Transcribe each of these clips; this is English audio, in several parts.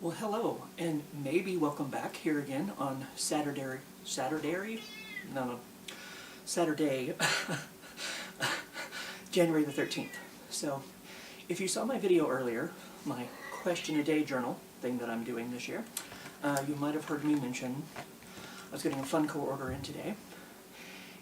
Well, hello, and maybe welcome back here again on Saturday, January the 13th. So, if you saw my video earlier, my question a day journal thing that I'm doing this year, you might have heard me mention I was getting a Funko order in today,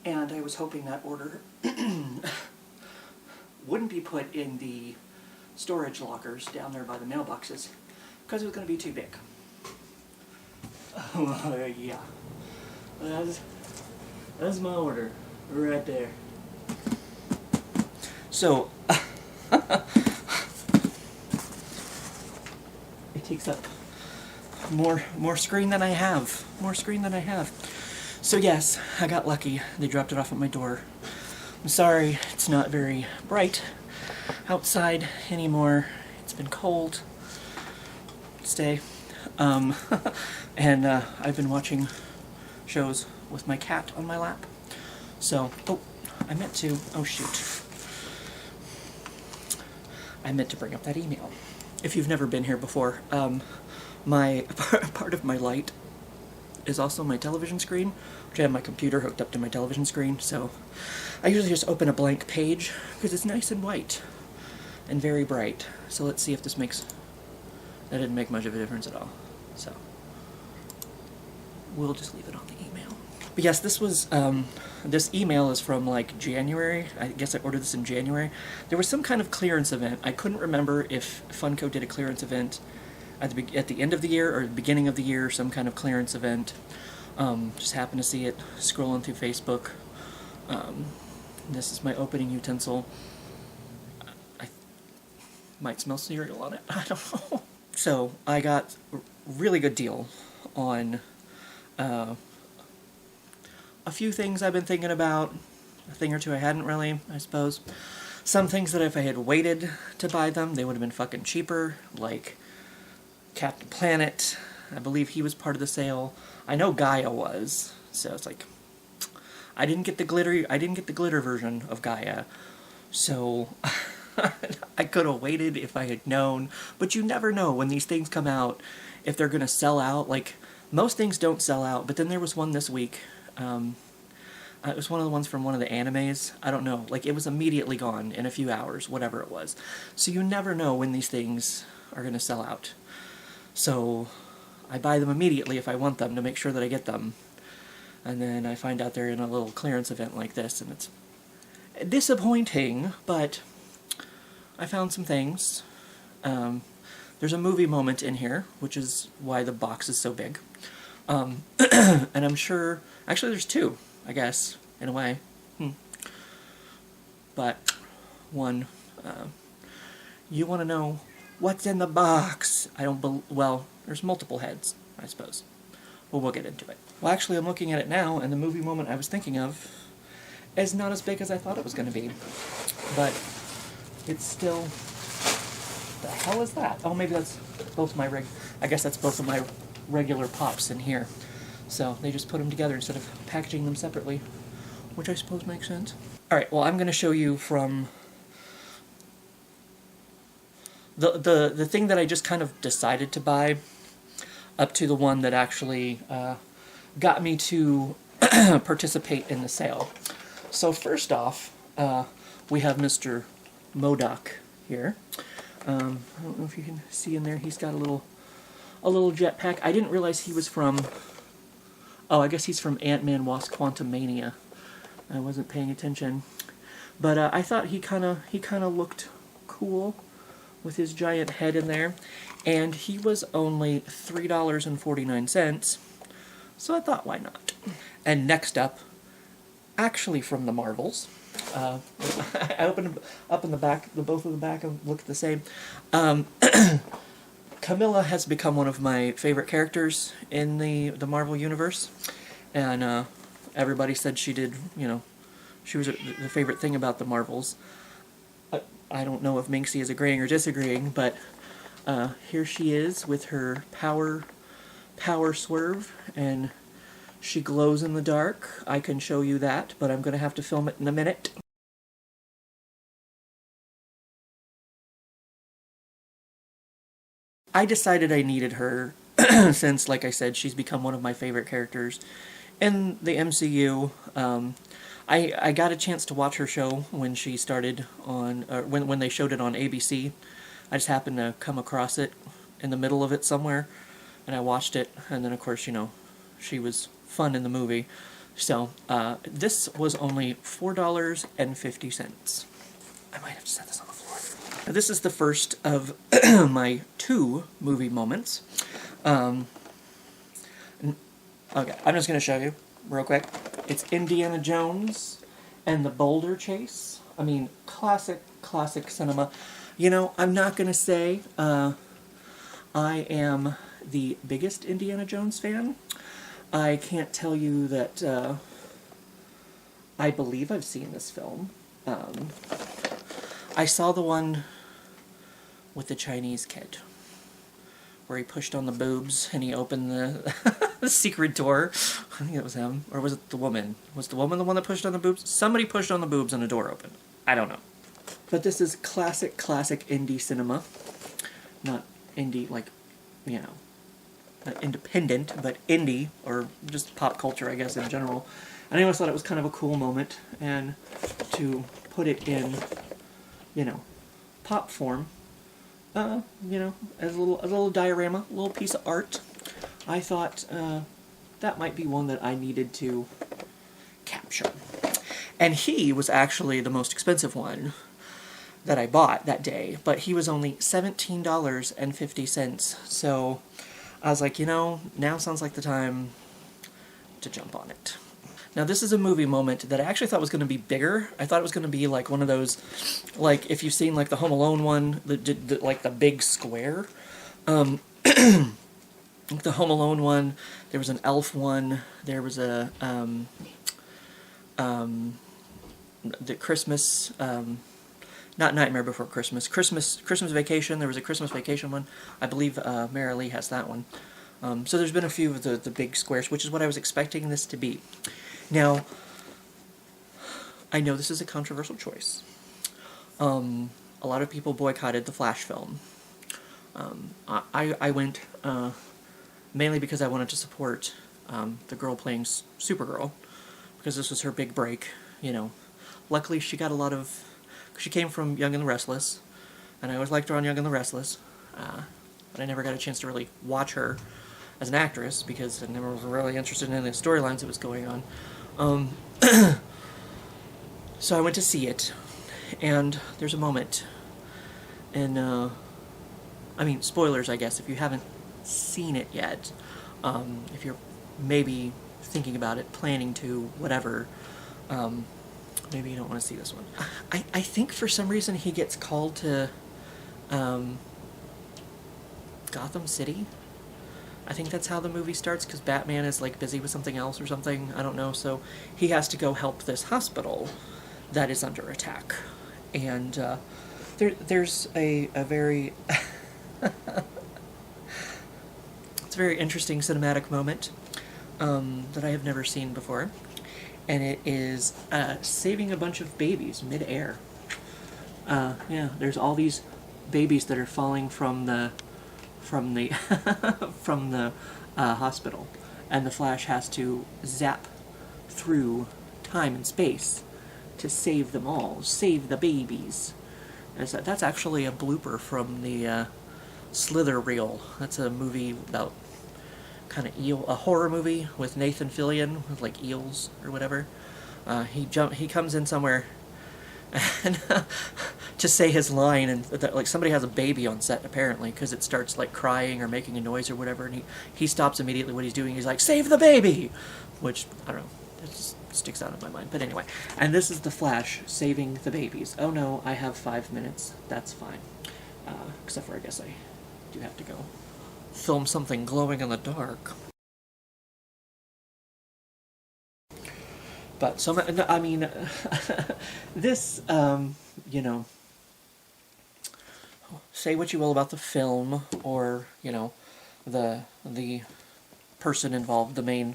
and I was hoping that order wouldn't be put in the storage lockers down there by the mailboxes, because it was going to be too big. Yeah. That's my order, right there. So, it takes up more screen than I have. More screen than I have. So yes, I got lucky. They dropped it off at my door. I'm sorry, it's not very bright outside anymore. It's been cold. Stay. And I've been watching shows with my cat on my lap. So, oh shoot. I meant to bring up that email. If you've never been here before, my part of my light is also my television screen, which I have my computer hooked up to my television screen, so I usually just open a blank page because it's nice and white and very bright. So let's see if this makes... That didn't make much of a difference at all, so we'll just leave it on the email. But yes, this was, this email is from like January. I guess I ordered this in January. There was some kind of clearance event. I couldn't remember if Funko did a clearance event at the end of the year or the beginning of the year, some kind of clearance event. Just happened to see it scrolling through Facebook. This is my opening utensil. I might smell cereal on it. I don't know. So I got a really good deal on a few things I've been thinking about, a thing or two I hadn't really, I suppose. Some things that if I had waited to buy them, they would have been fucking cheaper, like Captain Planet. I believe he was part of the sale. I know Gaia was, so it's like I didn't get the glitter version of Gaia, so I could have waited if I had known, but you never know when these things come out if they're gonna sell out. Like, most things don't sell out, but then there was one this week. It was one of the ones from one of the animes. I don't know, like, it was immediately gone in a few hours, whatever it was. So you never know when these things are gonna sell out. So I buy them immediately if I want them to make sure that I get them. And then I find out they're in a little clearance event like this, and it's disappointing, but I found some things. There's a movie moment in here, which is why the box is so big. And I'm sure... Actually, there's two, I guess, in a way. But, one, you want to know what's in the box? Well, there's multiple heads, I suppose. Well, we'll get into it. Well, actually, I'm looking at it now, and the movie moment I was thinking of is not as big as I thought it was going to be. But it's still... The hell is that? Oh, maybe that's both my I guess that's both of my regular pops in here. So they just put them together instead of packaging them separately, which I suppose makes sense. Alright, well, I'm going to show you from the thing that I just kind of decided to buy up to the one that actually got me to participate in the sale. So first off, we have Mr. MODOK here. I don't know if you can see in there, he's got a little jetpack. I didn't realize he was from... Oh, I guess he's from Ant-Man Wasp Quantumania. I wasn't paying attention. But I thought he kind of looked cool with his giant head in there. And he was only $3.49. So I thought, why not? And next up, actually from the Marvels. I opened up in the back, both of the back look the same. Camilla has become one of my favorite characters in the Marvel Universe, and everybody said she did, she was the favorite thing about the Marvels. I don't know if Minxie is agreeing or disagreeing, but here she is with her power swerve, and she glows in the dark. I can show you that, but I'm going to have to film it in a minute. I decided I needed her since, like I said, she's become one of my favorite characters in the MCU. I got a chance to watch her show when she started on, when they showed it on ABC. I just happened to come across it in the middle of it somewhere, and I watched it, and then of course, you know, she was fun in the movie. So, this was only $4.50. I might have to set this on the floor. Now, this is the first of my 2 movie moments. Okay, I'm just going to show you real quick. It's Indiana Jones and the Boulder Chase. I mean, classic cinema. You know, I'm not going to say I am the biggest Indiana Jones fan. I can't tell you that I believe I've seen this film. I saw the one with the Chinese kid, where he pushed on the boobs and he opened the, the secret door. I think it was him. Or was it the woman? Was the woman the one that pushed on the boobs? Somebody pushed on the boobs and a door opened. I don't know. But this is classic indie cinema. Not indie, like, you know, not independent, but indie, or just pop culture, I guess, in general. And I always thought it was kind of a cool moment, and to put it in, you know, pop form, you know, as a little diorama, a little piece of art, I thought that might be one that I needed to capture. And he was actually the most expensive one that I bought that day, but he was only $17.50, so I was like, you know, now sounds like the time to jump on it. Now, this is a movie moment that I actually thought was going to be bigger. I thought it was going to be like one of those, like, if you've seen, like, the Home Alone one, like, the big square. The Home Alone one, there was an Elf one, there was a, the Christmas, not Nightmare Before Christmas, Christmas Vacation, there was a Christmas Vacation one. I believe Mary Lee has that one. So there's been a few of the big squares, which is what I was expecting this to be. Now, I know this is a controversial choice. A lot of people boycotted the Flash film. I went mainly because I wanted to support the girl playing Supergirl, because this was her big break, you know. Luckily, she got a lot of... She came from Young and the Restless, and I always liked her on Young and the Restless, but I never got a chance to really watch her as an actress, because I never was really interested in the storylines that was going on. So I went to see it, and there's a moment, and, I mean, spoilers, I guess, if you haven't seen it yet, if you're maybe thinking about it, planning to, whatever, maybe you don't want to see this one. I think for some reason he gets called to Gotham City. I think that's how the movie starts, because Batman is, like, busy with something else or something. I don't know. So he has to go help this hospital that is under attack. And there's a very... it's a very interesting cinematic moment that I have never seen before. And it is saving a bunch of babies mid-air. Yeah, there's all these babies that are falling from the from the hospital, and the Flash has to zap through time and space to save them all, save the babies. That's actually a blooper from the Slither reel. That's a movie about kind of a horror movie with Nathan Fillion, with like eels or whatever. He comes in somewhere and to say his line, and like somebody has a baby on set apparently, because it starts like crying or making a noise or whatever, and he stops immediately what he's doing. He's like, "Save the baby," which I don't know, it just sticks out of my mind. But anyway, and this is the Flash saving the babies. Oh no, I have 5 minutes. That's fine. Except for I guess I do have to go film something glowing in the dark. But, so, I mean, this, you know, say what you will about the film, or, you know, the person involved, the main,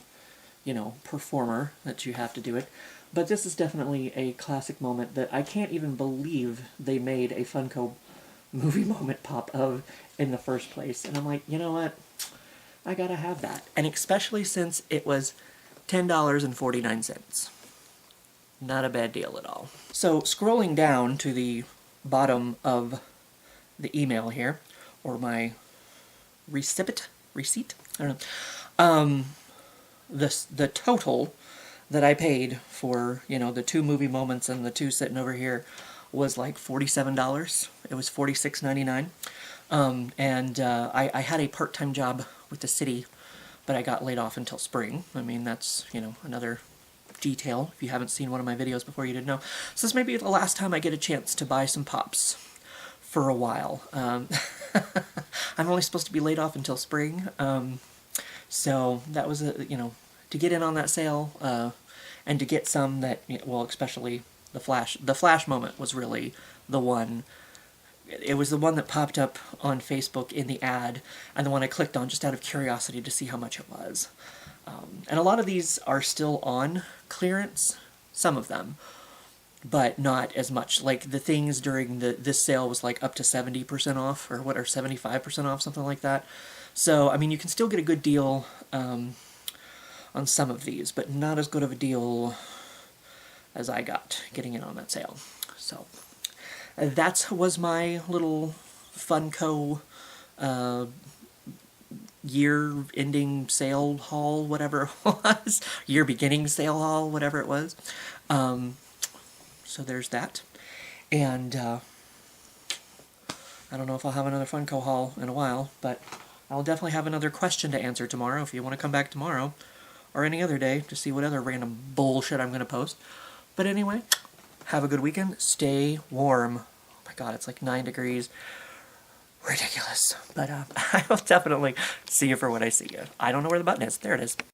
you know, performer that you have to do it, but this is definitely a classic moment that I can't even believe they made a Funko movie moment pop of in the first place. And I'm like, you know what? I gotta have that. And especially since it was $10.49. Not a bad deal at all. So scrolling down to the bottom of the email here, or my receipt, I don't know. The total that I paid for, you know, the 2 movie moments and the 2 sitting over here was like $47. It was $46.99. I had a part-time job with the city, but I got laid off until spring. I mean, that's, you know, another detail. If you haven't seen one of my videos before, you didn't know. So this may be the last time I get a chance to buy some Pops for a while. I'm only supposed to be laid off until spring, so that was, you know, to get in on that sale, and to get some that, well, especially the Flash moment was really the one. It was the one that popped up on Facebook in the ad, and the one I clicked on just out of curiosity to see how much it was. And a lot of these are still on clearance, some of them, but not as much. Like the things during this sale was like up to 70% off, or 75% off, something like that. So, I mean, you can still get a good deal on some of these, but not as good of a deal as I got getting in on that sale. So, that was my little Funko year-ending sale haul, whatever it was. Year-beginning sale haul, whatever it was. So there's that. And I don't know if I'll have another Funko haul in a while, but I'll definitely have another question to answer tomorrow if you want to come back tomorrow or any other day to see what other random bullshit I'm going to post. But anyway, have a good weekend. Stay warm. Oh my god, it's like 9 degrees. Ridiculous. But I will definitely see you for when I see you. I don't know where the button is. There it is.